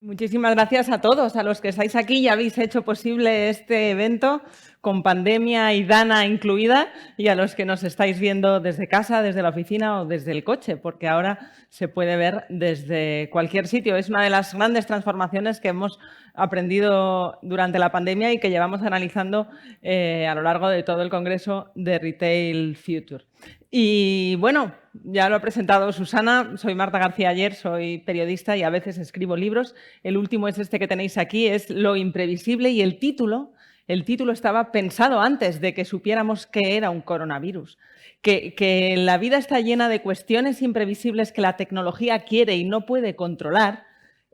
Muchísimas gracias a todos, a los que estáis aquí y habéis hecho posible este evento con pandemia y Dana incluida, y a los que nos estáis viendo desde casa, desde la oficina o desde el coche, porque ahora se puede ver desde cualquier sitio. Es una de las grandes transformaciones que hemos aprendido durante la pandemia y que llevamos analizando a lo largo de todo el Congreso de Retail Future. Y bueno, ya lo ha presentado Susana, soy Marta García Aller, soy periodista y a veces escribo libros. El último es este que tenéis aquí, es Lo imprevisible, y el título estaba pensado antes de que supiéramos qué era un coronavirus. Que la vida está llena de cuestiones imprevisibles que la tecnología quiere y no puede controlar,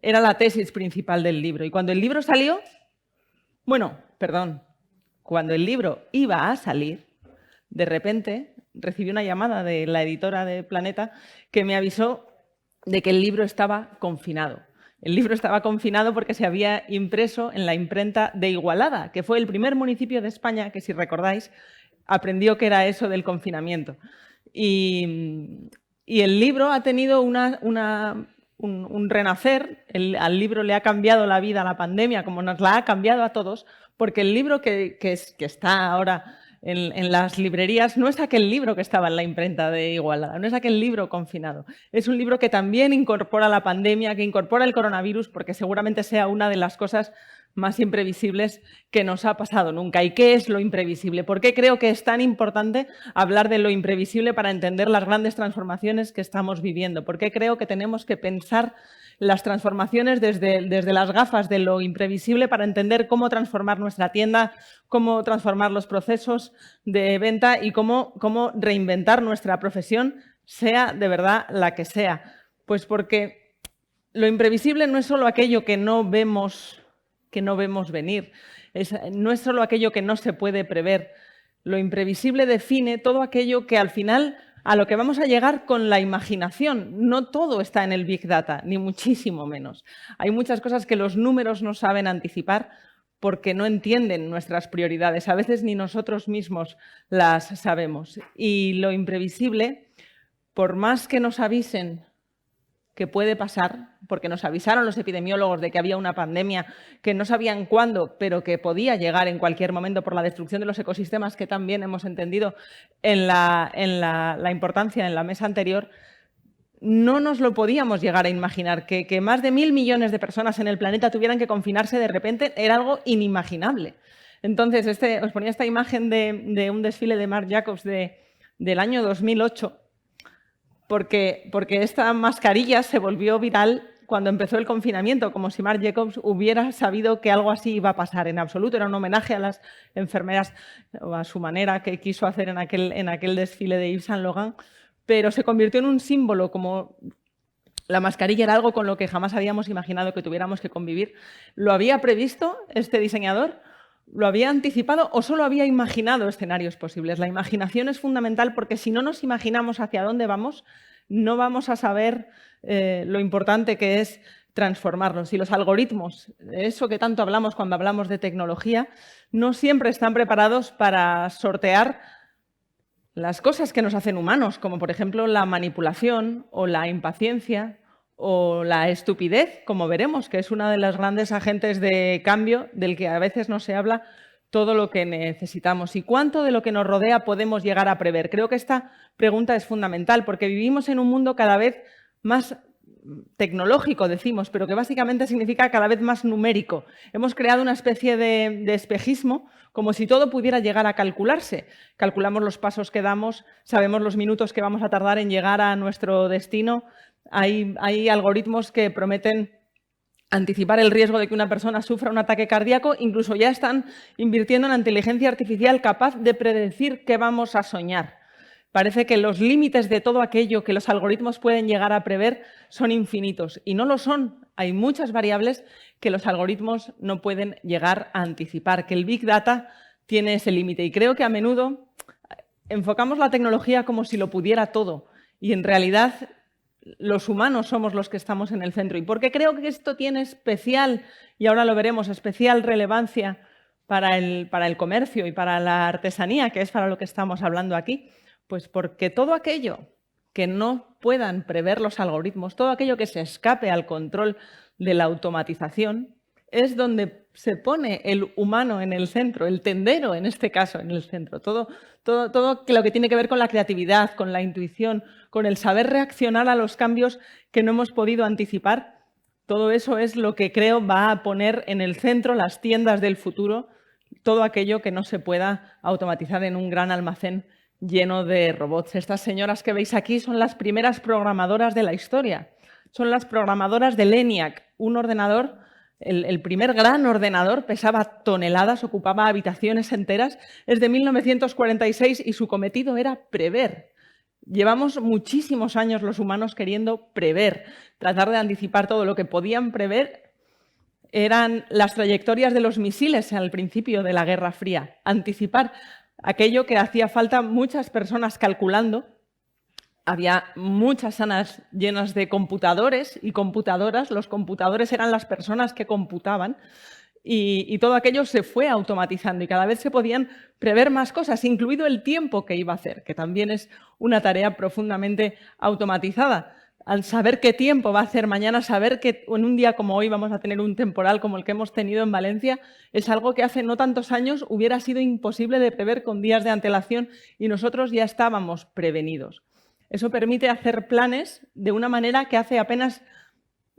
era la tesis principal del libro. Y cuando el libro salió, cuando el libro iba a salir, de repente recibí una llamada de la editora de Planeta que me avisó de que el libro estaba confinado. El libro estaba confinado porque se había impreso en la imprenta de Igualada, que fue el primer municipio de España que, si recordáis, aprendió qué era eso del confinamiento. Y el libro ha tenido un renacer. Al libro le ha cambiado la vida a la pandemia, como nos la ha cambiado a todos, porque el libro que está ahora en las librerías no es aquel libro que estaba en la imprenta de Igualada, no es aquel libro confinado. Es un libro que también incorpora la pandemia, que incorpora el coronavirus, porque seguramente sea una de las cosas más imprevisibles que nos ha pasado nunca. ¿Y qué es lo imprevisible? ¿Por qué creo que es tan importante hablar de lo imprevisible para entender las grandes transformaciones que estamos viviendo? ¿Por qué creo que tenemos que pensar las transformaciones desde las gafas de lo imprevisible para entender cómo transformar nuestra tienda, cómo transformar los procesos de venta y cómo reinventar nuestra profesión, sea de verdad la que sea? Pues porque lo imprevisible no es solo aquello que no vemos venir, no es solo aquello que no se puede prever. Lo imprevisible define todo aquello que al final a lo que vamos a llegar con la imaginación. No todo está en el Big Data, ni muchísimo menos. Hay muchas cosas que los números no saben anticipar porque no entienden nuestras prioridades. A veces ni nosotros mismos las sabemos. Y lo imprevisible, por más que nos avisen que puede pasar, porque nos avisaron los epidemiólogos de que había una pandemia que no sabían cuándo, pero que podía llegar en cualquier momento por la destrucción de los ecosistemas, que también hemos entendido en la importancia en la mesa anterior. No nos lo podíamos llegar a imaginar. Que más de 1.000 millones de personas en el planeta tuvieran que confinarse de repente era algo inimaginable. Entonces, os ponía esta imagen de un desfile de Marc Jacobs del año 2008, porque esta mascarilla se volvió viral cuando empezó el confinamiento, como si Marc Jacobs hubiera sabido que algo así iba a pasar. En absoluto, era un homenaje a las enfermeras, o a su manera que quiso hacer en aquel desfile de Yves Saint Laurent, pero se convirtió en un símbolo. Como la mascarilla era algo con lo que jamás habíamos imaginado que tuviéramos que convivir. ¿Lo había previsto este diseñador? ¿Lo había anticipado o solo había imaginado escenarios posibles? La imaginación es fundamental, porque si no nos imaginamos hacia dónde vamos, no vamos a saber lo importante que es transformarlos. Y los algoritmos, eso que tanto hablamos cuando hablamos de tecnología, no siempre están preparados para sortear las cosas que nos hacen humanos, como por ejemplo la manipulación o la impaciencia o la estupidez, como veremos, que es una de los grandes agentes de cambio del que a veces no se habla todo lo que necesitamos. ¿Y cuánto de lo que nos rodea podemos llegar a prever? Creo que esta pregunta es fundamental, porque vivimos en un mundo cada vez más tecnológico, decimos, pero que básicamente significa cada vez más numérico. Hemos creado una especie de espejismo, como si todo pudiera llegar a calcularse. Calculamos los pasos que damos, sabemos los minutos que vamos a tardar en llegar a nuestro destino. Hay algoritmos que prometen anticipar el riesgo de que una persona sufra un ataque cardíaco. Incluso ya están invirtiendo en la inteligencia artificial capaz de predecir qué vamos a soñar. Parece que los límites de todo aquello que los algoritmos pueden llegar a prever son infinitos, y no lo son. Hay muchas variables que los algoritmos no pueden llegar a anticipar, que el Big Data tiene ese límite. Y creo que a menudo enfocamos la tecnología como si lo pudiera todo, y en realidad los humanos somos los que estamos en el centro. ¿Y por qué creo que esto tiene especial, y ahora lo veremos, especial relevancia para el comercio y para la artesanía, que es para lo que estamos hablando aquí? Pues porque todo aquello que no puedan prever los algoritmos, todo aquello que se escape al control de la automatización es donde se pone el humano en el centro, el tendero en este caso en el centro. Todo lo que tiene que ver con la creatividad, con la intuición, con el saber reaccionar a los cambios que no hemos podido anticipar. Todo eso es lo que creo va a poner en el centro las tiendas del futuro, todo aquello que no se pueda automatizar en un gran almacén lleno de robots. Estas señoras que veis aquí son las primeras programadoras de la historia. Son las programadoras del ENIAC, un ordenador, el primer gran ordenador, pesaba toneladas, ocupaba habitaciones enteras, es de 1946 y su cometido era prever. Llevamos muchísimos años los humanos queriendo prever, tratar de anticipar todo lo que podían prever. Eran las trayectorias de los misiles al principio de la Guerra Fría, anticipar aquello que hacía falta muchas personas calculando. Había muchas salas llenas de computadores y computadoras. Los computadores eran las personas que computaban y todo aquello se fue automatizando y cada vez se podían prever más cosas, incluido el tiempo que iba a hacer, que también es una tarea profundamente automatizada. Al saber qué tiempo va a hacer mañana, saber que en un día como hoy vamos a tener un temporal como el que hemos tenido en Valencia, es algo que hace no tantos años hubiera sido imposible de prever con días de antelación y nosotros ya estábamos prevenidos. Eso permite hacer planes de una manera que hace apenas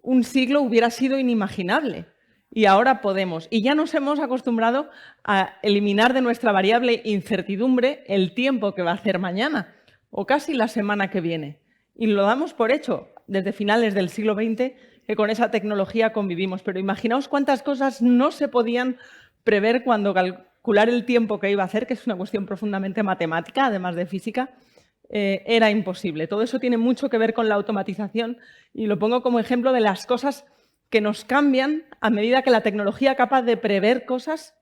un siglo hubiera sido inimaginable. Y ahora podemos. Y ya nos hemos acostumbrado a eliminar de nuestra variable incertidumbre el tiempo que va a hacer mañana o casi la semana que viene. Y lo damos por hecho desde finales del siglo XX que con esa tecnología convivimos. Pero imaginaos cuántas cosas no se podían prever cuando calcular el tiempo que iba a hacer, que es una cuestión profundamente matemática, además de física, era imposible. Todo eso tiene mucho que ver con la automatización y lo pongo como ejemplo de las cosas que nos cambian a medida que la tecnología capaz de prever cosas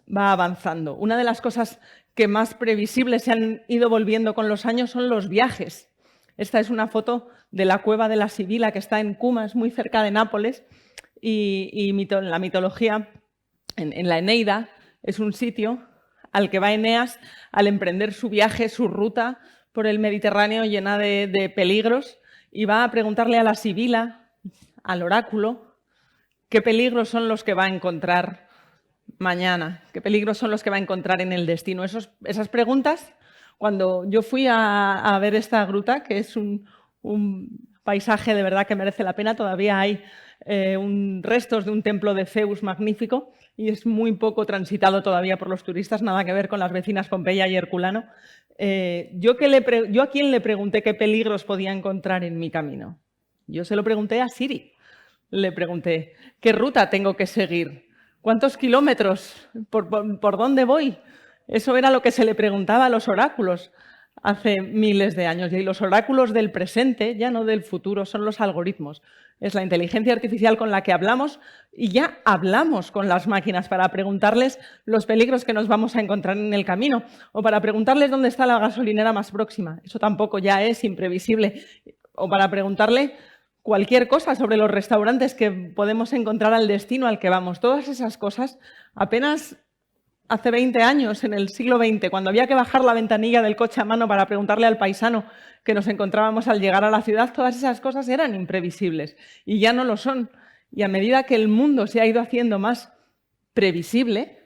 va avanzando. Una de las cosas que más previsibles se han ido volviendo con los años son los viajes. Esta es una foto de la cueva de la Sibila que está en Cumas, muy cerca de Nápoles, y la mitología, en la Eneida, es un sitio al que va Eneas al emprender su viaje, su ruta por el Mediterráneo llena de peligros, y va a preguntarle a la Sibila, al oráculo, qué peligros son los que va a encontrar mañana, qué peligros son los que va a encontrar en el destino. Esas preguntas, cuando yo fui a ver esta gruta, que es un paisaje de verdad que merece la pena, todavía hay restos de un templo de Zeus magnífico y es muy poco transitado todavía por los turistas, nada que ver con las vecinas Pompeya y Herculano. Yo a quién le pregunté qué peligros podía encontrar en mi camino. Yo se lo pregunté a Siri. Le pregunté, ¿qué ruta tengo que seguir? ¿Cuántos kilómetros? ¿Por dónde voy? Eso era lo que se le preguntaba a los oráculos hace miles de años. Y los oráculos del presente, ya no del futuro, son los algoritmos. Es la inteligencia artificial con la que hablamos y ya hablamos con las máquinas para preguntarles los peligros que nos vamos a encontrar en el camino o para preguntarles dónde está la gasolinera más próxima. Eso tampoco ya es imprevisible. O para preguntarle cualquier cosa sobre los restaurantes que podemos encontrar al destino al que vamos. Todas esas cosas, apenas hace 20 años, en el siglo XX, cuando había que bajar la ventanilla del coche a mano para preguntarle al paisano que nos encontrábamos al llegar a la ciudad, todas esas cosas eran imprevisibles y ya no lo son. Y a medida que el mundo se ha ido haciendo más previsible,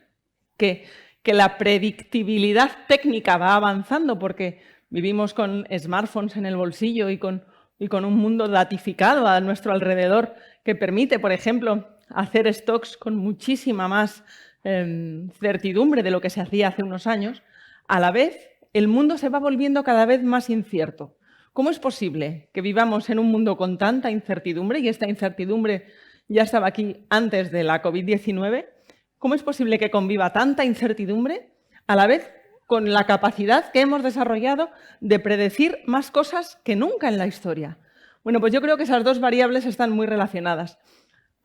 que la predictibilidad técnica va avanzando porque vivimos con smartphones en el bolsillo y con un mundo datificado a nuestro alrededor que permite, por ejemplo, hacer stocks con muchísima más certidumbre de lo que se hacía hace unos años, a la vez el mundo se va volviendo cada vez más incierto. ¿Cómo es posible que vivamos en un mundo con tanta incertidumbre? Y esta incertidumbre ya estaba aquí antes de la COVID-19. ¿Cómo es posible que conviva tanta incertidumbre a la vez con la capacidad que hemos desarrollado de predecir más cosas que nunca en la historia? Bueno, pues yo creo que esas dos variables están muy relacionadas.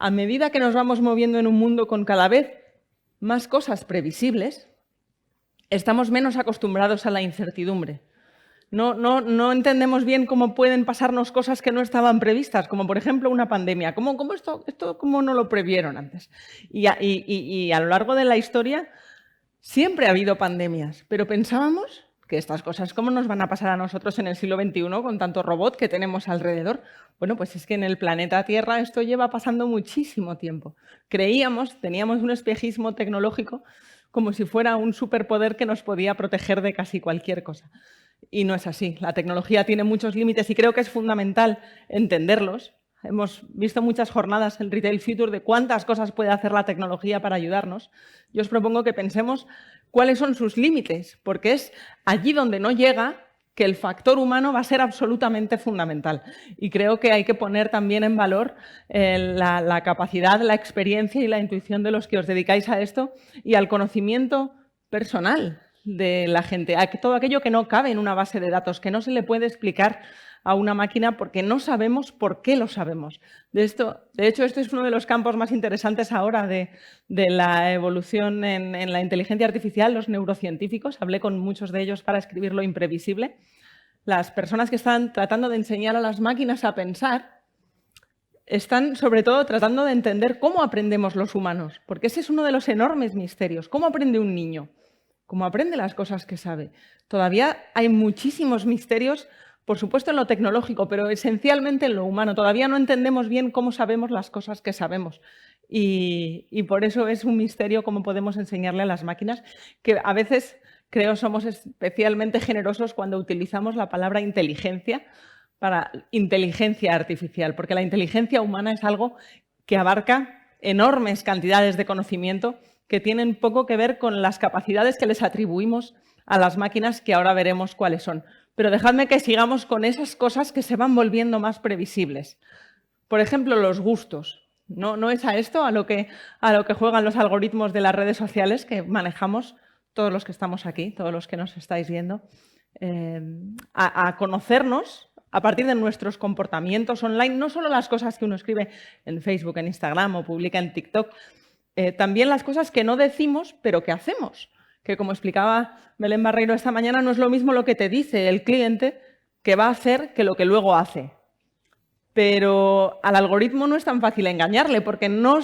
A medida que nos vamos moviendo en un mundo con cada vez más cosas previsibles, estamos menos acostumbrados a la incertidumbre. No entendemos bien cómo pueden pasarnos cosas que no estaban previstas, como por ejemplo una pandemia. ¿Cómo no lo previeron antes? Y a lo largo de la historia siempre ha habido pandemias, pero pensábamos que estas cosas, ¿cómo nos van a pasar a nosotros en el siglo XXI con tanto robot que tenemos alrededor? Bueno, pues es que en el planeta Tierra esto lleva pasando muchísimo tiempo. Teníamos un espejismo tecnológico como si fuera un superpoder que nos podía proteger de casi cualquier cosa. Y no es así. La tecnología tiene muchos límites y creo que es fundamental entenderlos. Hemos visto muchas jornadas en Retail Future de cuántas cosas puede hacer la tecnología para ayudarnos. Yo os propongo que pensemos cuáles son sus límites, porque es allí donde no llega que el factor humano va a ser absolutamente fundamental. Y creo que hay que poner también en valor la capacidad, la experiencia y la intuición de los que os dedicáis a esto y al conocimiento personal de la gente, a todo aquello que no cabe en una base de datos, que no se le puede explicar a una máquina porque no sabemos por qué lo sabemos. De hecho, este es uno de los campos más interesantes ahora de la evolución en la inteligencia artificial, los neurocientíficos. Hablé con muchos de ellos para escribir Lo imprevisible. Las personas que están tratando de enseñar a las máquinas a pensar están, sobre todo, tratando de entender cómo aprendemos los humanos, porque ese es uno de los enormes misterios. ¿Cómo aprende un niño? ¿Cómo aprende las cosas que sabe? Todavía hay muchísimos misterios, por supuesto en lo tecnológico, pero esencialmente en lo humano. Todavía no entendemos bien cómo sabemos las cosas que sabemos. Y por eso es un misterio cómo podemos enseñarle a las máquinas, que a veces creo somos especialmente generosos cuando utilizamos la palabra inteligencia para inteligencia artificial, porque la inteligencia humana es algo que abarca enormes cantidades de conocimiento que tienen poco que ver con las capacidades que les atribuimos a las máquinas, que ahora veremos cuáles son. Pero dejadme que sigamos con esas cosas que se van volviendo más previsibles. Por ejemplo, los gustos. No es a esto a lo que juegan los algoritmos de las redes sociales que manejamos todos los que estamos aquí, todos los que nos estáis viendo, a conocernos a partir de nuestros comportamientos online, no solo las cosas que uno escribe en Facebook, en Instagram o publica en TikTok, también las cosas que no decimos, pero que hacemos. Que, como explicaba Belén Barreiro esta mañana, no es lo mismo lo que te dice el cliente que va a hacer que lo que luego hace. Pero al algoritmo no es tan fácil engañarle, porque no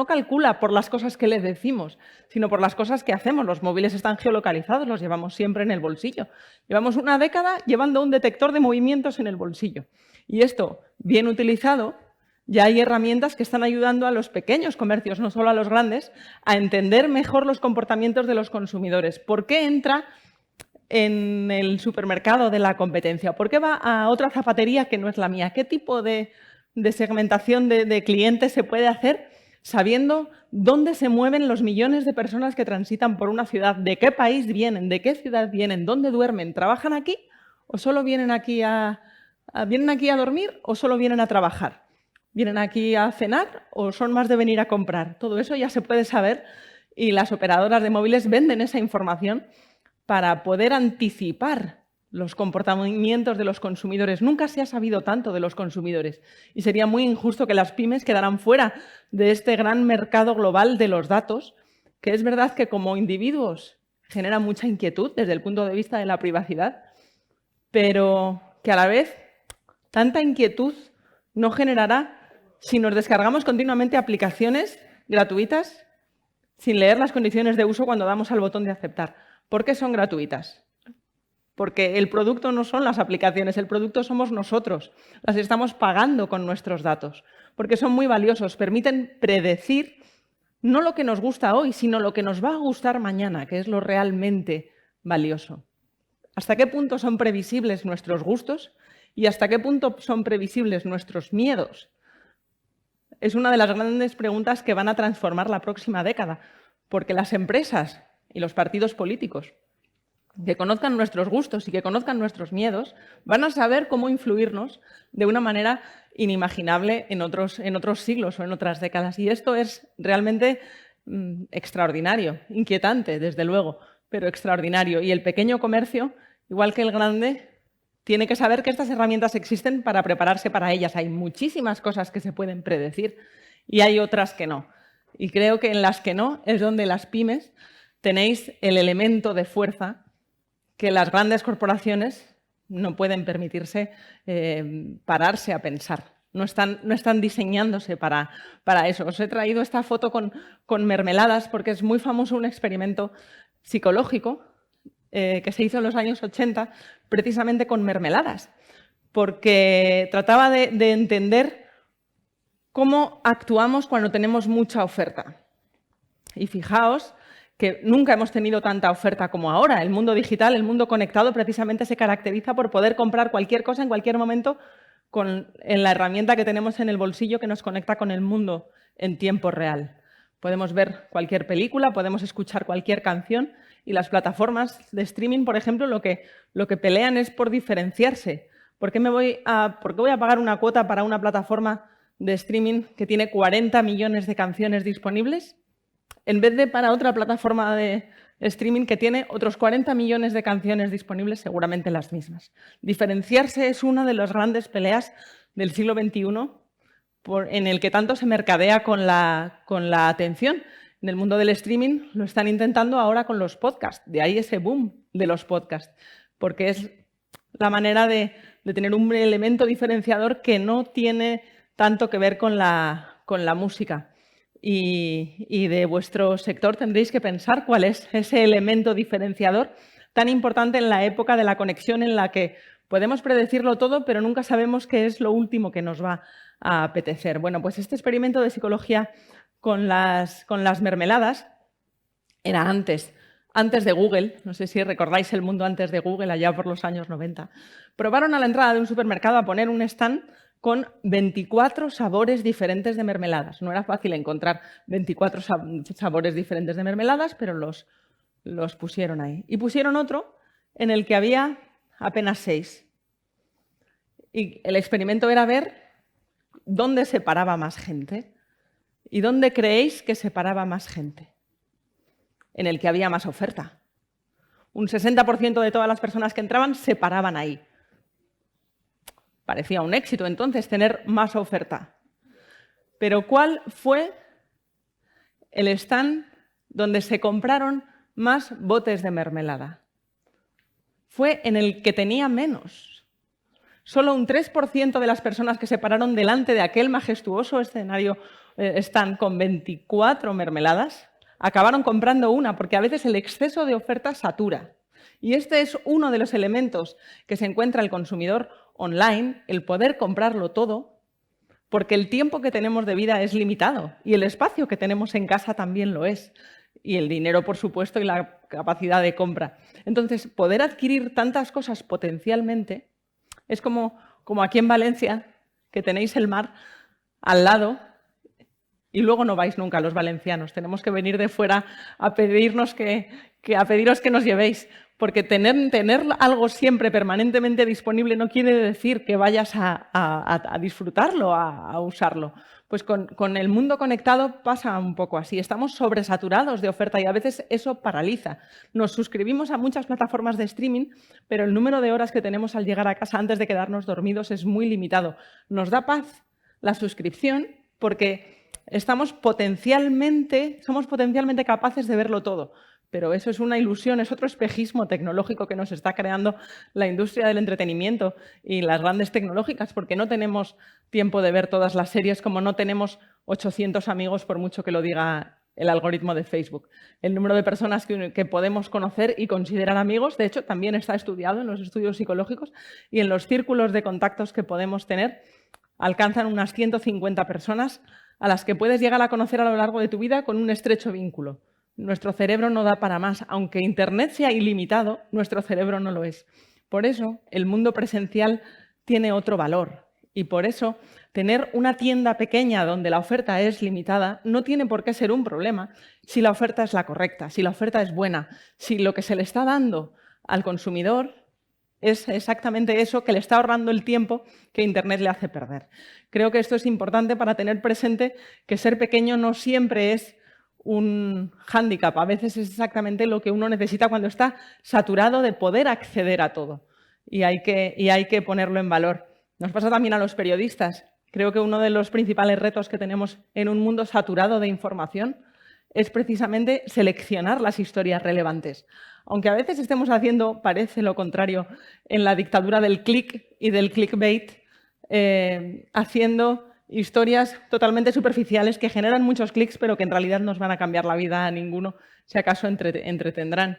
calcula por las cosas que le decimos, sino por las cosas que hacemos. Los móviles están geolocalizados, los llevamos siempre en el bolsillo. Llevamos una década llevando un detector de movimientos en el bolsillo. Y esto, bien utilizado, ya hay herramientas que están ayudando a los pequeños comercios, no solo a los grandes, a entender mejor los comportamientos de los consumidores. ¿Por qué entra en el supermercado de la competencia? ¿Por qué va a otra zapatería que no es la mía? ¿Qué tipo de segmentación de clientes se puede hacer sabiendo dónde se mueven los millones de personas que transitan por una ciudad? ¿De qué país vienen? ¿De qué ciudad vienen? ¿Dónde duermen? ¿Trabajan aquí o solo vienen aquí a dormir o solo vienen a trabajar? ¿Vienen aquí a cenar o son más de venir a comprar? Todo eso ya se puede saber y las operadoras de móviles venden esa información para poder anticipar los comportamientos de los consumidores. Nunca se ha sabido tanto de los consumidores y sería muy injusto que las pymes quedaran fuera de este gran mercado global de los datos, que es verdad que como individuos genera mucha inquietud desde el punto de vista de la privacidad, pero que a la vez tanta inquietud no generará si nos descargamos continuamente aplicaciones gratuitas sin leer las condiciones de uso cuando damos al botón de aceptar. ¿Por qué son gratuitas? Porque el producto no son las aplicaciones, el producto somos nosotros. Las estamos pagando con nuestros datos, porque son muy valiosos, permiten predecir no lo que nos gusta hoy, sino lo que nos va a gustar mañana, que es lo realmente valioso. ¿Hasta qué punto son previsibles nuestros gustos y hasta qué punto son previsibles nuestros miedos? Es una de las grandes preguntas que van a transformar la próxima década, porque las empresas y los partidos políticos que conozcan nuestros gustos y que conozcan nuestros miedos van a saber cómo influirnos de una manera inimaginable en otros siglos o en otras décadas. Y esto es realmente extraordinario, inquietante, desde luego, pero extraordinario. Y el pequeño comercio, igual que el grande, tiene que saber que estas herramientas existen para prepararse para ellas. Hay muchísimas cosas que se pueden predecir y hay otras que no. Y creo que en las que no es donde las pymes tenéis el elemento de fuerza que las grandes corporaciones no pueden permitirse pararse a pensar. No están diseñándose para eso. Os he traído esta foto con mermeladas porque es muy famoso un experimento psicológico que se hizo en los años 80 precisamente con mermeladas, porque trataba de entender cómo actuamos cuando tenemos mucha oferta. Y fijaos que nunca hemos tenido tanta oferta como ahora. El mundo digital, el mundo conectado, precisamente se caracteriza por poder comprar cualquier cosa en cualquier momento en la herramienta que tenemos en el bolsillo que nos conecta con el mundo en tiempo real. Podemos ver cualquier película, podemos escuchar cualquier canción y las plataformas de streaming, por ejemplo, lo que pelean es por diferenciarse. ¿Por qué voy a pagar una cuota para una plataforma de streaming que tiene 40 millones de canciones disponibles en vez de para otra plataforma de streaming que tiene otros 40 millones de canciones disponibles, seguramente las mismas? Diferenciarse es una de las grandes peleas del siglo XXI en el que tanto se mercadea con la atención. En el mundo del streaming lo están intentando ahora con los podcasts, de ahí ese boom de los podcasts, porque es la manera de tener un elemento diferenciador que no tiene tanto que ver con la música. Y de vuestro sector tendréis que pensar cuál es ese elemento diferenciador tan importante en la época de la conexión en la que podemos predecirlo todo, pero nunca sabemos qué es lo último que nos va a apetecer. Bueno, pues este experimento de psicología con las mermeladas era antes de Google. No sé si recordáis el mundo antes de Google, allá por los años 90. Probaron a la entrada de un supermercado a poner un stand con 24 sabores diferentes de mermeladas. No era fácil encontrar 24 sabores diferentes de mermeladas, pero los pusieron ahí. Y pusieron otro en el que había apenas 6. Y el experimento era ver dónde se paraba más gente. ¿Y dónde creéis que se paraba más gente? En el que había más oferta. Un 60% de todas las personas que entraban se paraban ahí. Parecía un éxito entonces tener más oferta. Pero ¿cuál fue el stand donde se compraron más botes de mermelada? Fue en el que tenía menos. Solo un 3% de las personas que se pararon delante de aquel majestuoso escenario stand con 24 mermeladas acabaron comprando una, porque a veces el exceso de oferta satura. Y este es uno de los elementos que se encuentra el consumidor online, el poder comprarlo todo, porque el tiempo que tenemos de vida es limitado y el espacio que tenemos en casa también lo es. Y el dinero, por supuesto, y la capacidad de compra. Entonces, poder adquirir tantas cosas potencialmente es como aquí en Valencia, que tenéis el mar al lado y luego no vais nunca los valencianos. Tenemos que venir de fuera a pediros que nos llevéis. Porque tener algo siempre permanentemente disponible no quiere decir que vayas a disfrutarlo, a usarlo. Pues con el mundo conectado pasa un poco así. Estamos sobresaturados de oferta y a veces eso paraliza. Nos suscribimos a muchas plataformas de streaming, pero el número de horas que tenemos al llegar a casa antes de quedarnos dormidos es muy limitado. Nos da paz la suscripción porque somos potencialmente capaces de verlo todo. Pero eso es una ilusión, es otro espejismo tecnológico que nos está creando la industria del entretenimiento y las grandes tecnológicas, porque no tenemos tiempo de ver todas las series como no tenemos 800 amigos, por mucho que lo diga el algoritmo de Facebook. El número de personas que podemos conocer y considerar amigos, de hecho, también está estudiado en los estudios psicológicos y en los círculos de contactos que podemos tener, alcanzan unas 150 personas a las que puedes llegar a conocer a lo largo de tu vida con un estrecho vínculo. Nuestro cerebro no da para más. Aunque Internet sea ilimitado, nuestro cerebro no lo es. Por eso, el mundo presencial tiene otro valor. Y por eso, tener una tienda pequeña donde la oferta es limitada no tiene por qué ser un problema si la oferta es la correcta, si la oferta es buena, si lo que se le está dando al consumidor es exactamente eso que le está ahorrando el tiempo que Internet le hace perder. Creo que esto es importante para tener presente que ser pequeño no siempre es un hándicap. A veces es exactamente lo que uno necesita cuando está saturado de poder acceder a todo. Y hay que ponerlo en valor. Nos pasa también a los periodistas. Creo que uno de los principales retos que tenemos en un mundo saturado de información es precisamente seleccionar las historias relevantes. Aunque a veces estemos haciendo, parece lo contrario, en la dictadura del click y del clickbait, haciendo historias totalmente superficiales que generan muchos clics, pero que en realidad no nos van a cambiar la vida a ninguno, si acaso entretendrán.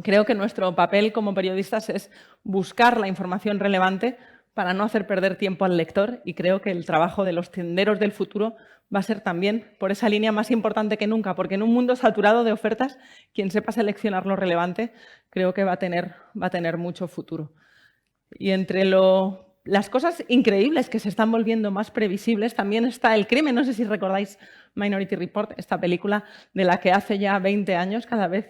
creo que nuestro papel como periodistas es buscar la información relevante para no hacer perder tiempo al lector, y creo que el trabajo de los tenderos del futuro va a ser también por esa línea más importante que nunca, porque en un mundo saturado de ofertas, quien sepa seleccionar lo relevante, creo que va a tener mucho futuro. Y entre las cosas increíbles que se están volviendo más previsibles también está el crimen. No sé si recordáis Minority Report, esta película de la que hace ya 20 años, cada vez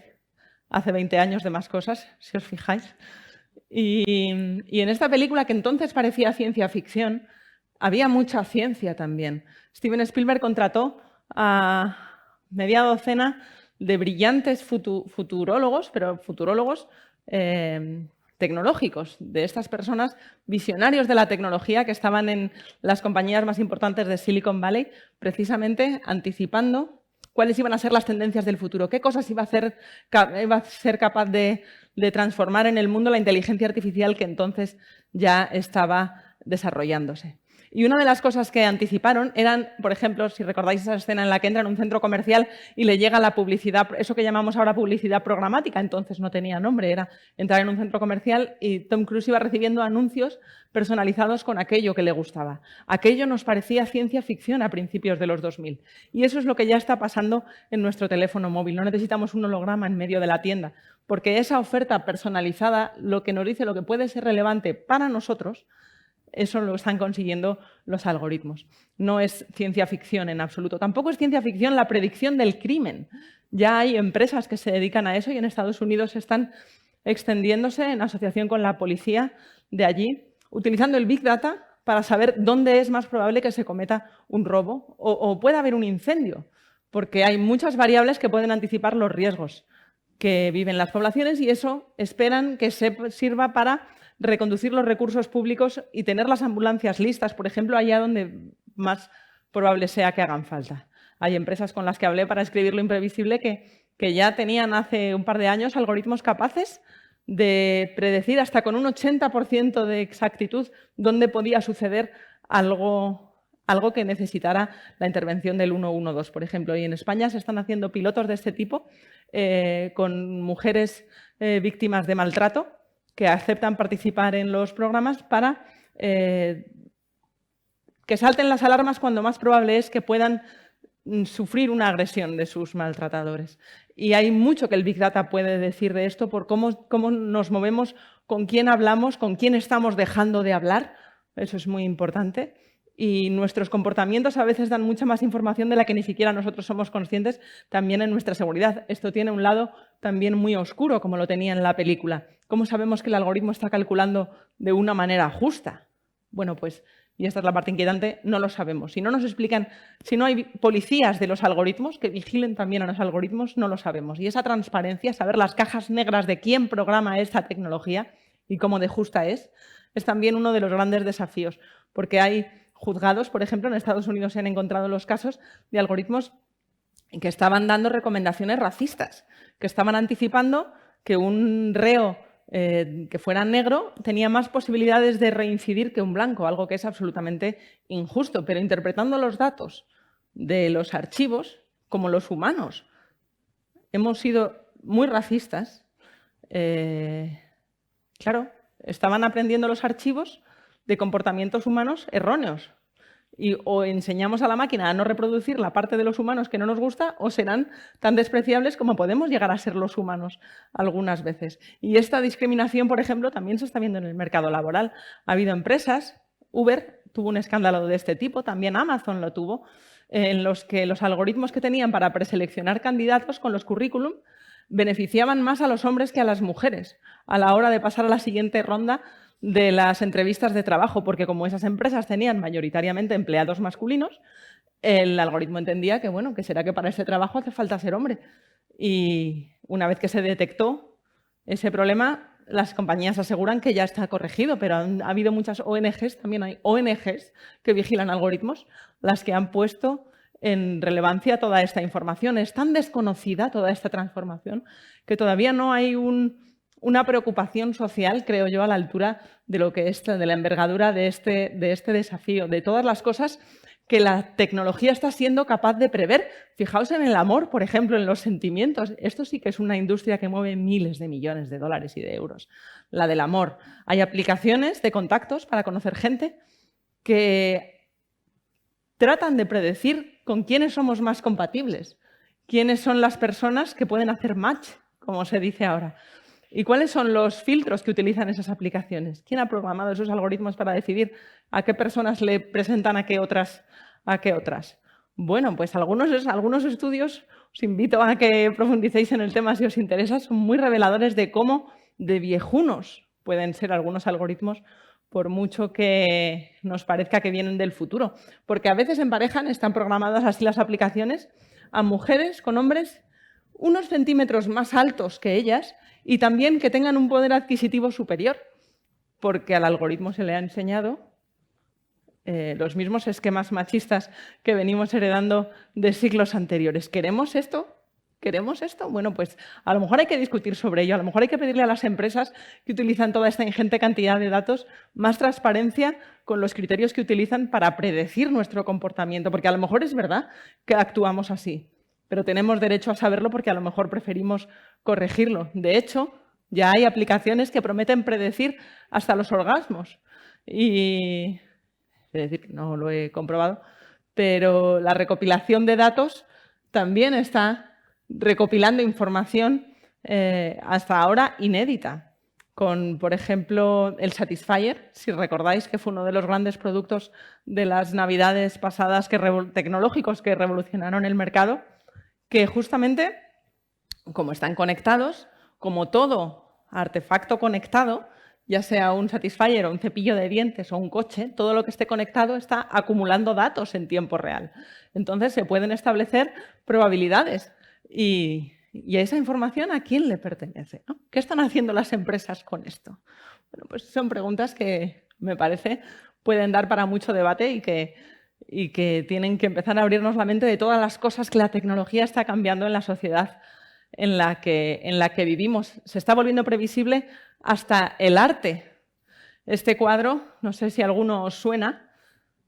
hace 20 años de más cosas, si os fijáis. Y en esta película, que entonces parecía ciencia ficción, había mucha ciencia también. Steven Spielberg contrató a media docena de brillantes futurólogos, pero futurólogos tecnológicos, de estas personas visionarios de la tecnología que estaban en las compañías más importantes de Silicon Valley, precisamente anticipando cuáles iban a ser las tendencias del futuro, qué cosas iba a ser capaz de transformar en el mundo la inteligencia artificial que entonces ya estaba desarrollándose. Y una de las cosas que anticiparon eran, por ejemplo, si recordáis esa escena en la que entra en un centro comercial y le llega la publicidad, eso que llamamos ahora publicidad programática, entonces no tenía nombre, era entrar en un centro comercial y Tom Cruise iba recibiendo anuncios personalizados con aquello que le gustaba. Aquello nos parecía ciencia ficción a principios de los 2000. Y eso es lo que ya está pasando en nuestro teléfono móvil. No necesitamos un holograma en medio de la tienda, porque esa oferta personalizada lo que nos dice lo que puede ser relevante para nosotros, eso lo están consiguiendo los algoritmos. No es ciencia ficción en absoluto. Tampoco es ciencia ficción la predicción del crimen. Ya hay empresas que se dedican a eso y en Estados Unidos están extendiéndose en asociación con la policía de allí, utilizando el Big Data para saber dónde es más probable que se cometa un robo o pueda haber un incendio, porque hay muchas variables que pueden anticipar los riesgos que viven las poblaciones y eso esperan que sirva para reconducir los recursos públicos y tener las ambulancias listas, por ejemplo, allá donde más probable sea que hagan falta. Hay empresas con las que hablé para escribir Lo imprevisible que ya tenían hace un par de años algoritmos capaces de predecir hasta con un 80% de exactitud dónde podía suceder algo que necesitara la intervención del 112, por ejemplo. Y en España se están haciendo pilotos de este tipo con mujeres víctimas de maltrato que aceptan participar en los programas para que salten las alarmas cuando más probable es que puedan sufrir una agresión de sus maltratadores. Y hay mucho que el Big Data puede decir de esto por cómo nos movemos, con quién hablamos, con quién estamos dejando de hablar. Eso es muy importante. Y nuestros comportamientos a veces dan mucha más información de la que ni siquiera nosotros somos conscientes también en nuestra seguridad. Esto tiene un lado también muy oscuro, como lo tenía en la película. ¿Cómo sabemos que el algoritmo está calculando de una manera justa? Bueno, pues, y esta es la parte inquietante, no lo sabemos. Si no nos explican, si no hay policías de los algoritmos que vigilen también a los algoritmos, no lo sabemos. Y esa transparencia, saber las cajas negras de quién programa esta tecnología y cómo de justa es también uno de los grandes desafíos, porque hay juzgados, por ejemplo, en Estados Unidos se han encontrado los casos de algoritmos que estaban dando recomendaciones racistas, que estaban anticipando que un reo que fuera negro tenía más posibilidades de reincidir que un blanco, algo que es absolutamente injusto, pero interpretando los datos de los archivos como los humanos hemos sido muy racistas, claro, estaban aprendiendo los archivos de comportamientos humanos erróneos. O enseñamos a la máquina a no reproducir la parte de los humanos que no nos gusta o serán tan despreciables como podemos llegar a ser los humanos algunas veces. Y esta discriminación, por ejemplo, también se está viendo en el mercado laboral. Ha habido empresas, Uber tuvo un escándalo de este tipo, también Amazon lo tuvo, en los que los algoritmos que tenían para preseleccionar candidatos con los currículum beneficiaban más a los hombres que a las mujeres a la hora de pasar a la siguiente ronda de las entrevistas de trabajo, porque como esas empresas tenían mayoritariamente empleados masculinos, el algoritmo entendía que, bueno, que será que para ese trabajo hace falta ser hombre. Y una vez que se detectó ese problema, las compañías aseguran que ya está corregido, pero ha habido muchas ONGs, también hay ONGs que vigilan algoritmos, las que han puesto en relevancia toda esta información. Es tan desconocida toda esta transformación que todavía no hay una preocupación social, creo yo, a la altura de lo que es, de la envergadura de este desafío, de todas las cosas que la tecnología está siendo capaz de prever. Fijaos en el amor, por ejemplo, en los sentimientos. Esto sí que es una industria que mueve miles de millones de dólares y de euros. La del amor. Hay aplicaciones de contactos para conocer gente que tratan de predecir con quiénes somos más compatibles, quiénes son las personas que pueden hacer match, como se dice ahora. ¿Y cuáles son los filtros que utilizan esas aplicaciones? ¿Quién ha programado esos algoritmos para decidir a qué personas le presentan a qué otras? Bueno, pues algunos estudios, os invito a que profundicéis en el tema si os interesa, son muy reveladores de cómo de viejunos pueden ser algunos algoritmos, por mucho que nos parezca que vienen del futuro. Porque a veces emparejan, están programadas así las aplicaciones, a mujeres con hombres unos centímetros más altos que ellas y también que tengan un poder adquisitivo superior, porque al algoritmo se le ha enseñado los mismos esquemas machistas que venimos heredando de siglos anteriores. ¿Queremos esto? ¿Queremos esto? Bueno, pues a lo mejor hay que discutir sobre ello, a lo mejor hay que pedirle a las empresas que utilizan toda esta ingente cantidad de datos más transparencia con los criterios que utilizan para predecir nuestro comportamiento, porque a lo mejor es verdad que actuamos así, pero tenemos derecho a saberlo porque a lo mejor preferimos corregirlo. De hecho, ya hay aplicaciones que prometen predecir hasta los orgasmos. Y es decir, no lo he comprobado, pero la recopilación de datos también está recopilando información hasta ahora inédita. Con, por ejemplo, el Satisfyer, si recordáis que fue uno de los grandes productos de las navidades pasadas tecnológicos que revolucionaron el mercado, que justamente, como están conectados, como todo artefacto conectado, ya sea un Satisfyer o un cepillo de dientes o un coche, todo lo que esté conectado está acumulando datos en tiempo real. Entonces se pueden establecer probabilidades y a esa información, ¿a quién le pertenece? ¿No? ¿Qué están haciendo las empresas con esto? Bueno, pues son preguntas que me parece pueden dar para mucho debate y que tienen que empezar a abrirnos la mente de todas las cosas que la tecnología está cambiando en la sociedad en la que vivimos. Se está volviendo previsible hasta el arte. Este cuadro, no sé si alguno os suena,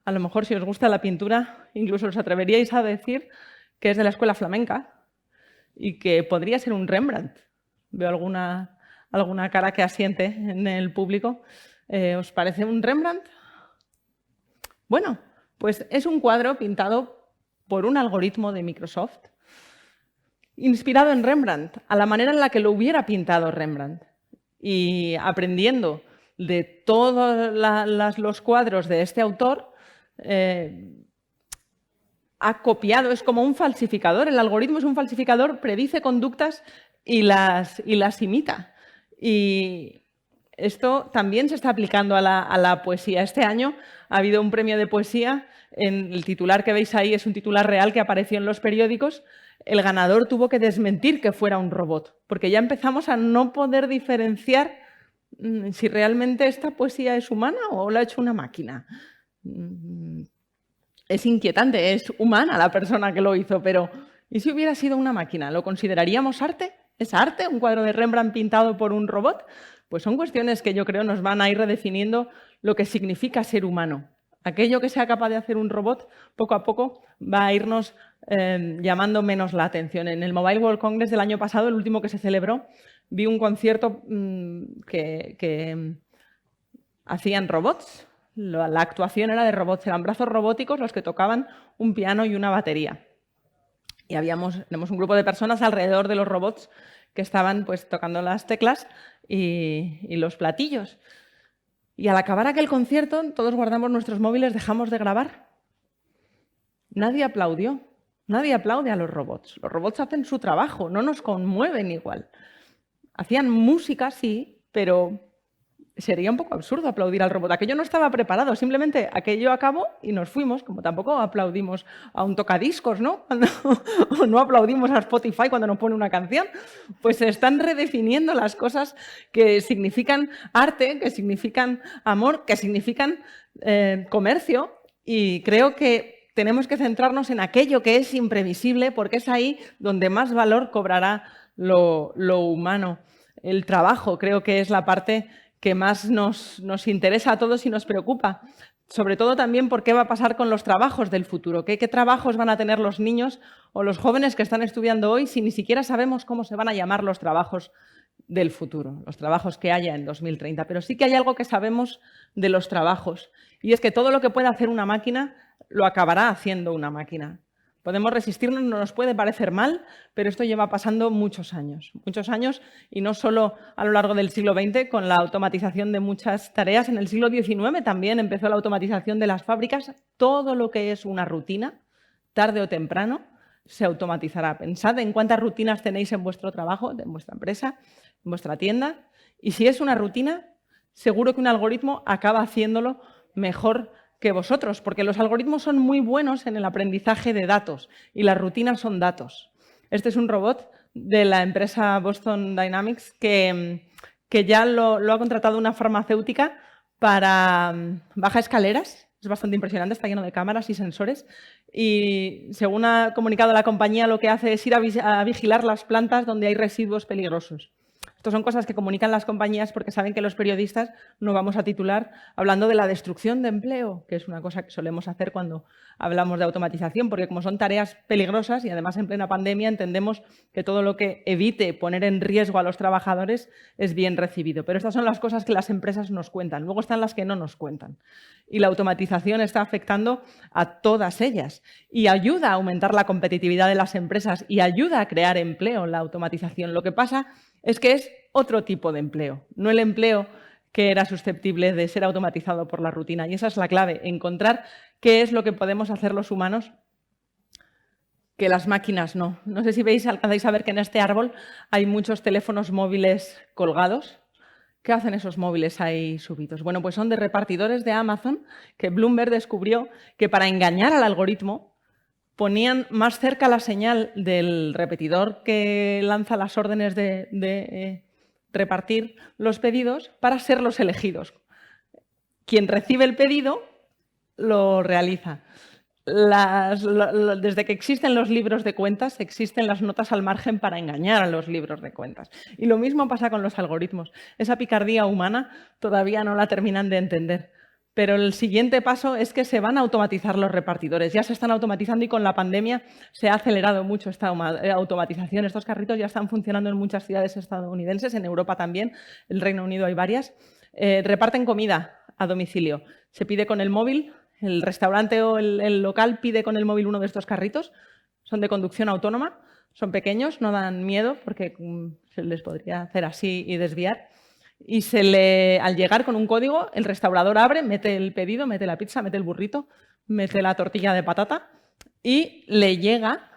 a lo mejor si os gusta la pintura, incluso os atreveríais a decir que es de la escuela flamenca y que podría ser un Rembrandt. Veo alguna cara que asiente en el público. ¿Os parece un Rembrandt? Bueno, pues es un cuadro pintado por un algoritmo de Microsoft, inspirado en Rembrandt, a la manera en la que lo hubiera pintado Rembrandt. Y aprendiendo de todos los cuadros de este autor, ha copiado, es como un falsificador. El algoritmo es un falsificador, predice conductas y las imita. Y esto también se está aplicando a la poesía. Este año ha habido un premio de poesía. El titular que veis ahí es un titular real que apareció en los periódicos. El ganador tuvo que desmentir que fuera un robot, porque ya empezamos a no poder diferenciar si realmente esta poesía es humana o la ha hecho una máquina. Es inquietante, es humana la persona que lo hizo, pero ¿y si hubiera sido una máquina? ¿Lo consideraríamos arte? ¿Es arte un cuadro de Rembrandt pintado por un robot? Pues son cuestiones que yo creo nos van a ir redefiniendo lo que significa ser humano. Aquello que sea capaz de hacer un robot, poco a poco va a irnos llamando menos la atención. En el Mobile World Congress del año pasado, el último que se celebró, vi un concierto que hacían robots. La actuación era de robots, eran brazos robóticos los que tocaban un piano y una batería. Y tenemos un grupo de personas alrededor de los robots que estaban pues, tocando las teclas y los platillos. Y al acabar aquel concierto, todos guardamos nuestros móviles, dejamos de grabar. Nadie aplaudió. Nadie aplaude a los robots. Los robots hacen su trabajo, no nos conmueven igual. Hacían música, sí, pero sería un poco absurdo aplaudir al robot. Aquello no estaba preparado, simplemente aquello acabó y nos fuimos, como tampoco aplaudimos a un tocadiscos, ¿no? O no aplaudimos a Spotify cuando nos pone una canción. Pues se están redefiniendo las cosas que significan arte, que significan amor, que significan comercio, y creo que tenemos que centrarnos en aquello que es imprevisible, porque es ahí donde más valor cobrará lo humano. El trabajo creo que es la parte que más nos interesa a todos y nos preocupa. Sobre todo también por qué va a pasar con los trabajos del futuro, qué trabajos van a tener los niños o los jóvenes que están estudiando hoy si ni siquiera sabemos cómo se van a llamar los trabajos del futuro, los trabajos que haya en 2030. Pero sí que hay algo que sabemos de los trabajos, y es que todo lo que pueda hacer una máquina lo acabará haciendo una máquina. Podemos resistirnos, no nos puede parecer mal, pero esto lleva pasando muchos años, y no solo a lo largo del siglo XX con la automatización de muchas tareas. En el siglo XIX también empezó la automatización de las fábricas. Todo lo que es una rutina, tarde o temprano, se automatizará. Pensad en cuántas rutinas tenéis en vuestro trabajo, en vuestra empresa, en vuestra tienda, y si es una rutina, seguro que un algoritmo acaba haciéndolo mejor que vosotros, porque los algoritmos son muy buenos en el aprendizaje de datos y las rutinas son datos. Este es un robot de la empresa Boston Dynamics que ya lo ha contratado una farmacéutica para bajar escaleras. Es bastante impresionante, está lleno de cámaras y sensores. Y según ha comunicado la compañía, lo que hace es ir a vigilar las plantas donde hay residuos peligrosos. Estas son cosas que comunican las compañías porque saben que los periodistas no vamos a titular hablando de la destrucción de empleo, que es una cosa que solemos hacer cuando hablamos de automatización, porque como son tareas peligrosas y además en plena pandemia entendemos que todo lo que evite poner en riesgo a los trabajadores es bien recibido. Pero estas son las cosas que las empresas nos cuentan. Luego están las que no nos cuentan. Y la automatización está afectando a todas ellas y ayuda a aumentar la competitividad de las empresas y ayuda a crear empleo la automatización. Lo que pasa es que es otro tipo de empleo, no el empleo que era susceptible de ser automatizado por la rutina. Y esa es la clave, encontrar qué es lo que podemos hacer los humanos que las máquinas no. No sé si alcanzáis a ver que en este árbol hay muchos teléfonos móviles colgados. ¿Qué hacen esos móviles ahí subidos? Bueno, pues son de repartidores de Amazon que Bloomberg descubrió que para engañar al algoritmo ponían más cerca la señal del repetidor que lanza las órdenes de repartir los pedidos para ser los elegidos. Quien recibe el pedido lo realiza. Desde que existen los libros de cuentas, existen las notas al margen para engañar a los libros de cuentas. Y lo mismo pasa con los algoritmos. Esa picardía humana todavía no la terminan de entender. Pero el siguiente paso es que se van a automatizar los repartidores. Ya se están automatizando y con la pandemia se ha acelerado mucho esta automatización. Estos carritos ya están funcionando en muchas ciudades estadounidenses, en Europa también, en el Reino Unido hay varias. Reparten comida a domicilio. Se pide con el móvil, el restaurante o el local pide con el móvil uno de estos carritos. Son de conducción autónoma, son pequeños, no dan miedo porque se les podría hacer así y desviar. Y al llegar con un código, el restaurador abre, mete el pedido, mete la pizza, mete el burrito, mete la tortilla de patata y le llega,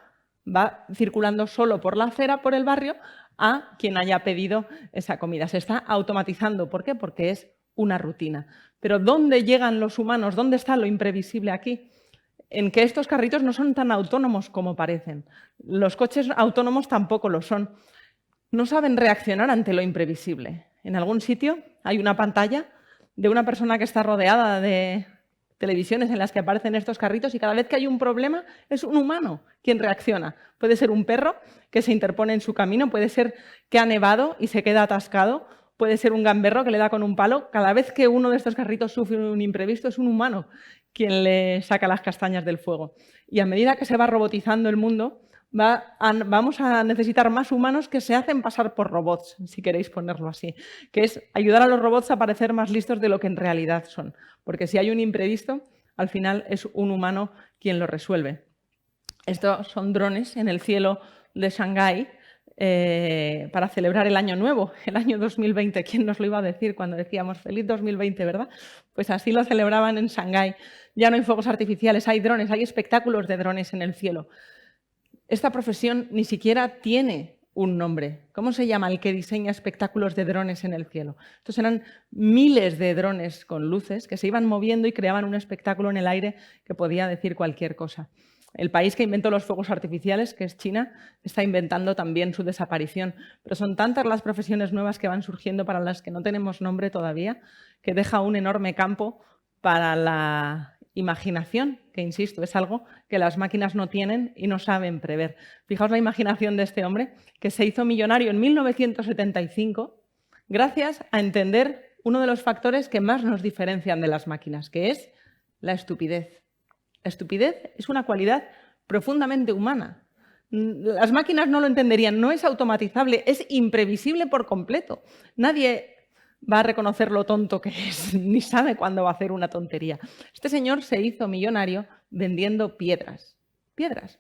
va circulando solo por la acera, por el barrio, a quien haya pedido esa comida. Se está automatizando. ¿Por qué? Porque es una rutina. Pero ¿dónde llegan los humanos? ¿Dónde está lo imprevisible aquí? En que estos carritos no son tan autónomos como parecen. Los coches autónomos tampoco lo son. No saben reaccionar ante lo imprevisible. En algún sitio hay una pantalla de una persona que está rodeada de televisiones en las que aparecen estos carritos y cada vez que hay un problema es un humano quien reacciona. Puede ser un perro que se interpone en su camino, puede ser que ha nevado y se queda atascado, puede ser un gamberro que le da con un palo. Cada vez que uno de estos carritos sufre un imprevisto es un humano quien le saca las castañas del fuego. Y a medida que se va robotizando el mundo, vamos a necesitar más humanos que se hacen pasar por robots, si queréis ponerlo así, que es ayudar a los robots a parecer más listos de lo que en realidad son, porque si hay un imprevisto, al final es un humano quien lo resuelve. Estos son drones en el cielo de Shanghái para celebrar el año nuevo, el año 2020. ¿Quién nos lo iba a decir cuando decíamos feliz 2020, verdad? Pues así lo celebraban en Shanghái. Ya no hay fuegos artificiales, hay drones, hay espectáculos de drones en el cielo. Esta profesión ni siquiera tiene un nombre. ¿Cómo se llama el que diseña espectáculos de drones en el cielo? Estos eran miles de drones con luces que se iban moviendo y creaban un espectáculo en el aire que podía decir cualquier cosa. El país que inventó los fuegos artificiales, que es China, está inventando también su desaparición. Pero son tantas las profesiones nuevas que van surgiendo para las que no tenemos nombre todavía, que deja un enorme campo para la imaginación, que insisto, es algo que las máquinas no tienen y no saben prever. Fijaos la imaginación de este hombre que se hizo millonario en 1975 gracias a entender uno de los factores que más nos diferencian de las máquinas, que es la estupidez. La estupidez es una cualidad profundamente humana. Las máquinas no lo entenderían, no es automatizable, es imprevisible por completo. Nadie va a reconocer lo tonto que es, ni sabe cuándo va a hacer una tontería. Este señor se hizo millonario vendiendo piedras,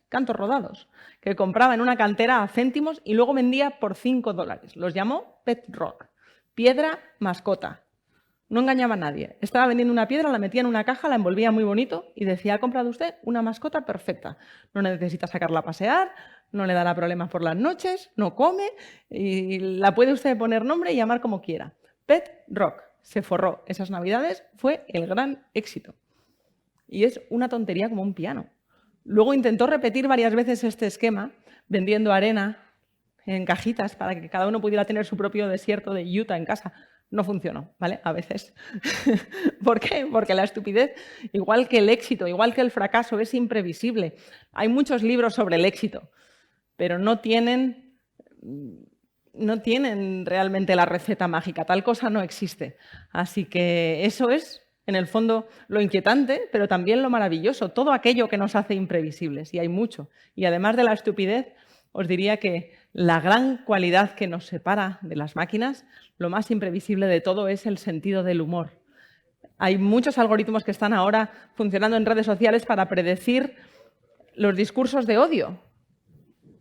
cantos rodados, que compraba en una cantera a céntimos y luego vendía por $5. Los llamó Pet Rock, piedra mascota. No engañaba a nadie. Estaba vendiendo una piedra, la metía en una caja, la envolvía muy bonito y decía, ¿ha comprado usted una mascota perfecta? No necesita sacarla a pasear, no le dará problemas por las noches, no come y la puede usted poner nombre y llamar como quiera. Pet Rock se forró esas navidades, fue el gran éxito. Y es una tontería como un piano. Luego intentó repetir varias veces este esquema, vendiendo arena en cajitas para que cada uno pudiera tener su propio desierto de Utah en casa. No funcionó, ¿vale? A veces. ¿Por qué? Porque la estupidez, igual que el éxito, igual que el fracaso, es imprevisible. Hay muchos libros sobre el éxito, pero no tienen realmente la receta mágica. Tal cosa no existe. Así que eso es, en el fondo, lo inquietante, pero también lo maravilloso. Todo aquello que nos hace imprevisibles, y hay mucho. Y además de la estupidez, os diría que la gran cualidad que nos separa de las máquinas, lo más imprevisible de todo es el sentido del humor. Hay muchos algoritmos que están ahora funcionando en redes sociales para predecir los discursos de odio.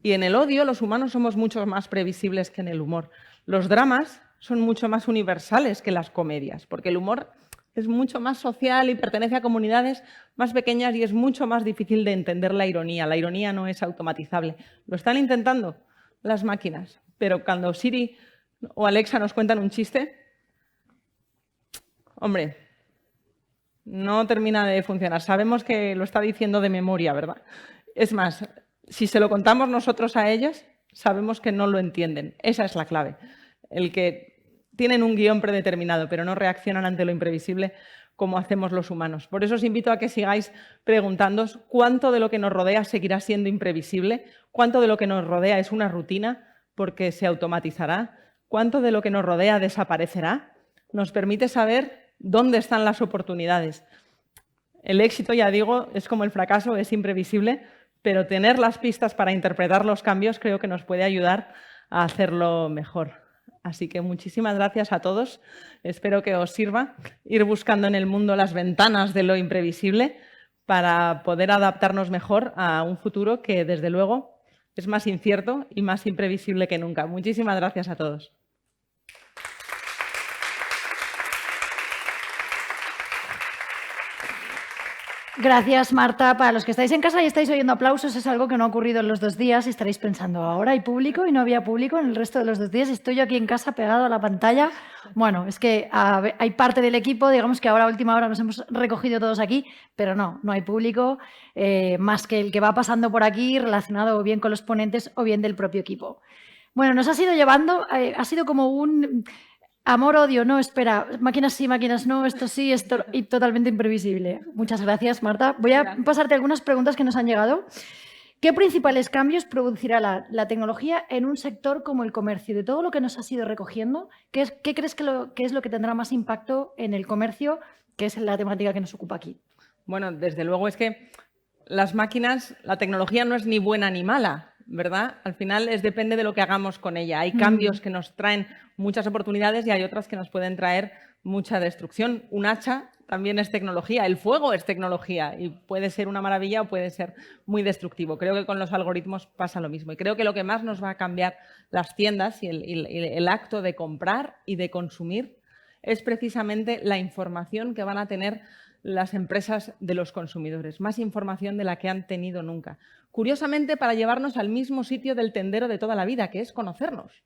Y en el odio los humanos somos mucho más previsibles que en el humor. Los dramas son mucho más universales que las comedias, porque el humor es mucho más social y pertenece a comunidades más pequeñas y es mucho más difícil de entender la ironía. La ironía no es automatizable. Lo están intentando las máquinas, pero cuando Siri o Alexa nos cuentan un chiste, hombre, no termina de funcionar. Sabemos que lo está diciendo de memoria, ¿verdad? Es más, si se lo contamos nosotros a ellas, sabemos que no lo entienden. Esa es la clave. El que tienen un guión predeterminado, pero no reaccionan ante lo imprevisible como hacemos los humanos. Por eso os invito a que sigáis preguntándoos cuánto de lo que nos rodea seguirá siendo imprevisible, cuánto de lo que nos rodea es una rutina porque se automatizará, cuánto de lo que nos rodea desaparecerá. Nos permite saber dónde están las oportunidades. El éxito, ya digo, es como el fracaso, es imprevisible, pero tener las pistas para interpretar los cambios creo que nos puede ayudar a hacerlo mejor. Así que muchísimas gracias a todos. Espero que os sirva ir buscando en el mundo las ventanas de lo imprevisible para poder adaptarnos mejor a un futuro que, desde luego, es más incierto y más imprevisible que nunca. Muchísimas gracias a todos. Gracias, Marta. Para los que estáis en casa y estáis oyendo aplausos, es algo que no ha ocurrido en los 2 días y estaréis pensando, ahora hay público y no había público en el resto de los 2 días. Estoy yo aquí en casa pegado a la pantalla. Bueno, es que hay parte del equipo, digamos que ahora a última hora nos hemos recogido todos aquí, pero no hay público más que el que va pasando por aquí relacionado o bien con los ponentes o bien del propio equipo. Bueno, nos has ido llevando, ha sido como un amor-odio, no, espera, máquinas sí, máquinas no, esto sí, esto y totalmente imprevisible. Muchas gracias, Marta. Voy a pasarte algunas preguntas que nos han llegado. ¿Qué principales cambios producirá la tecnología en un sector como el comercio? De todo lo que nos has ido recogiendo, ¿qué crees que es lo que tendrá más impacto en el comercio, que es la temática que nos ocupa aquí? Bueno, desde luego es que las máquinas, la tecnología no es ni buena ni mala, ¿verdad? Al final depende de lo que hagamos con ella. Hay cambios que nos traen muchas oportunidades y hay otras que nos pueden traer mucha destrucción. Un hacha también es tecnología, el fuego es tecnología y puede ser una maravilla o puede ser muy destructivo. Creo que con los algoritmos pasa lo mismo y creo que lo que más nos va a cambiar las tiendas y el acto de comprar y de consumir es precisamente la información que van a tener las empresas de los consumidores, más información de la que han tenido nunca. Curiosamente, para llevarnos al mismo sitio del tendero de toda la vida, que es conocernos,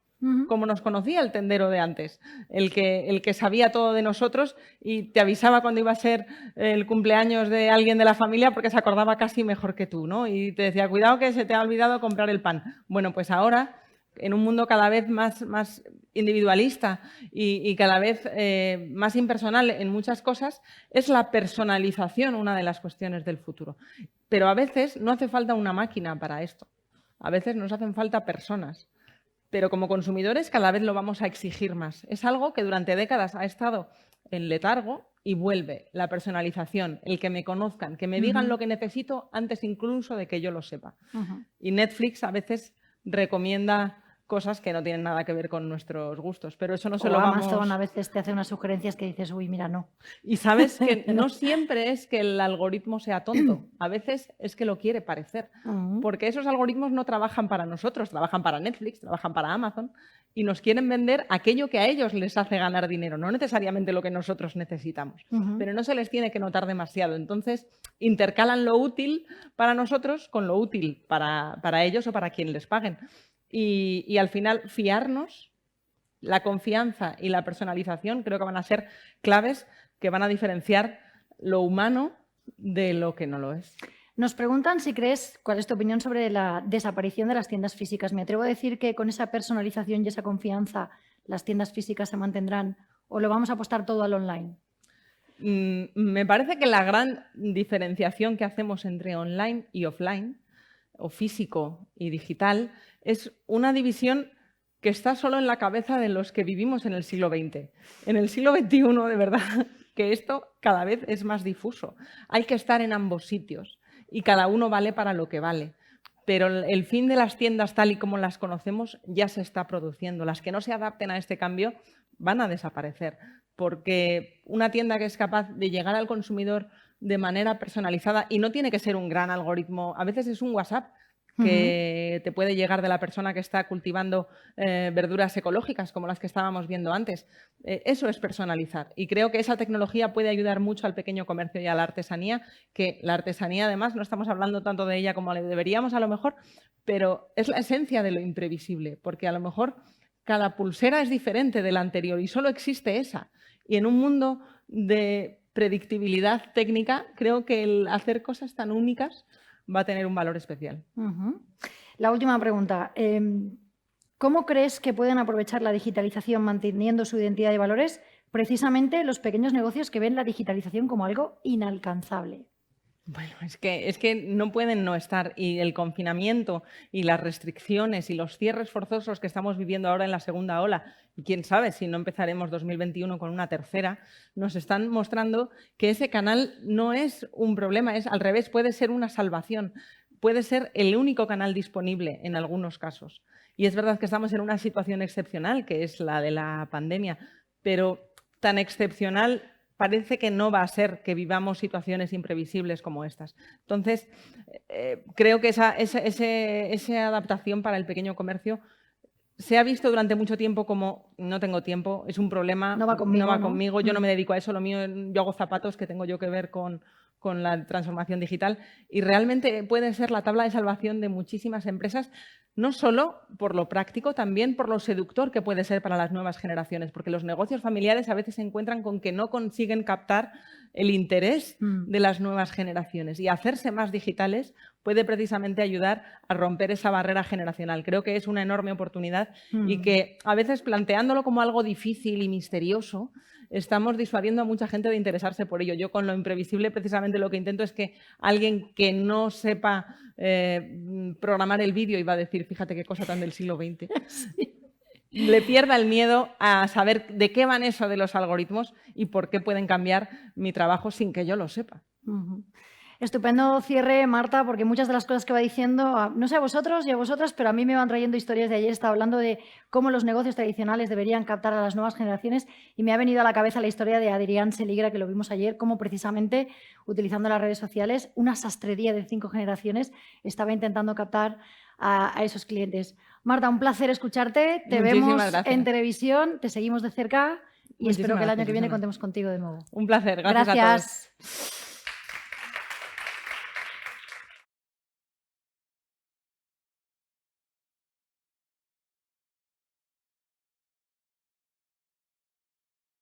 como nos conocía el tendero de antes, el que sabía todo de nosotros y te avisaba cuando iba a ser el cumpleaños de alguien de la familia porque se acordaba casi mejor que tú, ¿no? Y te decía, cuidado que se te ha olvidado comprar el pan. Bueno, pues ahora, en un mundo cada vez más individualista y cada vez más impersonal en muchas cosas, es la personalización una de las cuestiones del futuro. Pero a veces no hace falta una máquina para esto. A veces nos hacen falta personas. Pero como consumidores cada vez lo vamos a exigir más. Es algo que durante décadas ha estado en letargo y vuelve la personalización, el que me conozcan, que me digan lo que necesito antes incluso de que yo lo sepa. Y Netflix a veces recomienda cosas que no tienen nada que ver con nuestros gustos, pero eso no se lo vamos... Amazon a veces te hace unas sugerencias que dices, uy, mira, no. Y sabes que no siempre es que el algoritmo sea tonto, a veces es que lo quiere parecer, porque esos algoritmos no trabajan para nosotros, trabajan para Netflix, trabajan para Amazon y nos quieren vender aquello que a ellos les hace ganar dinero, no necesariamente lo que nosotros necesitamos, pero no se les tiene que notar demasiado. Entonces, intercalan lo útil para nosotros con lo útil para ellos o para quien les paguen. Y al final, fiarnos, la confianza y la personalización creo que van a ser claves que van a diferenciar lo humano de lo que no lo es. Nos preguntan si crees, cuál es tu opinión sobre la desaparición de las tiendas físicas. Me atrevo a decir que con esa personalización y esa confianza las tiendas físicas se mantendrán o lo vamos a apostar todo al online. Me parece que la gran diferenciación que hacemos entre online y offline, o físico y digital, es una división que está solo en la cabeza de los que vivimos en el siglo XX. En el siglo XXI, de verdad, que esto cada vez es más difuso. Hay que estar en ambos sitios y cada uno vale para lo que vale. Pero el fin de las tiendas tal y como las conocemos ya se está produciendo. Las que no se adapten a este cambio van a desaparecer, porque una tienda que es capaz de llegar al consumidor de manera personalizada, y no tiene que ser un gran algoritmo, a veces es un WhatsApp que te puede llegar de la persona que está cultivando verduras ecológicas, como las que estábamos viendo antes. Eso es personalizar. Y creo que esa tecnología puede ayudar mucho al pequeño comercio y a la artesanía, que la artesanía, además, no estamos hablando tanto de ella como le deberíamos a lo mejor, pero es la esencia de lo imprevisible, porque a lo mejor cada pulsera es diferente de la anterior y solo existe esa. Y en un mundo de predictibilidad técnica, creo que el hacer cosas tan únicas va a tener un valor especial. La última pregunta. ¿Cómo crees que pueden aprovechar la digitalización manteniendo su identidad y valores precisamente los pequeños negocios que ven la digitalización como algo inalcanzable? Bueno, es que no pueden no estar, y el confinamiento y las restricciones y los cierres forzosos que estamos viviendo ahora en la segunda ola, y quién sabe si no empezaremos 2021 con una tercera, nos están mostrando que ese canal no es un problema, es al revés, puede ser una salvación, puede ser el único canal disponible en algunos casos. Y es verdad que estamos en una situación excepcional, que es la de la pandemia, pero tan excepcional parece que no va a ser que vivamos situaciones imprevisibles como estas. Entonces, creo que esa adaptación para el pequeño comercio se ha visto durante mucho tiempo como no tengo tiempo, es un problema, no va conmigo, yo no me dedico a eso, lo mío, yo hago zapatos, que tengo yo que ver con la transformación digital, y realmente puede ser la tabla de salvación de muchísimas empresas, no solo por lo práctico, también por lo seductor que puede ser para las nuevas generaciones, porque los negocios familiares a veces se encuentran con que no consiguen captar el interés de las nuevas generaciones, y hacerse más digitales puede precisamente ayudar a romper esa barrera generacional. Creo que es una enorme oportunidad y que a veces, planteándolo como algo difícil y misterioso, estamos disuadiendo a mucha gente de interesarse por ello. Yo con lo imprevisible precisamente lo que intento es que alguien que no sepa programar el vídeo y va a decir, fíjate qué cosa tan del siglo XX, sí, le pierda el miedo a saber de qué van eso de los algoritmos y por qué pueden cambiar mi trabajo sin que yo lo sepa. Estupendo cierre, Marta, porque muchas de las cosas que va diciendo, no sé a vosotros y a vosotras, pero a mí me van trayendo historias de ayer. Estaba hablando de cómo los negocios tradicionales deberían captar a las nuevas generaciones y me ha venido a la cabeza la historia de Adrián Seligra, que lo vimos ayer, cómo precisamente utilizando las redes sociales, una sastrería de 5 generaciones estaba intentando captar a esos clientes. Marta, un placer escucharte. Te vemos en televisión, te seguimos de cerca y espero que el año que viene contemos contigo de nuevo. Un placer, gracias a todos.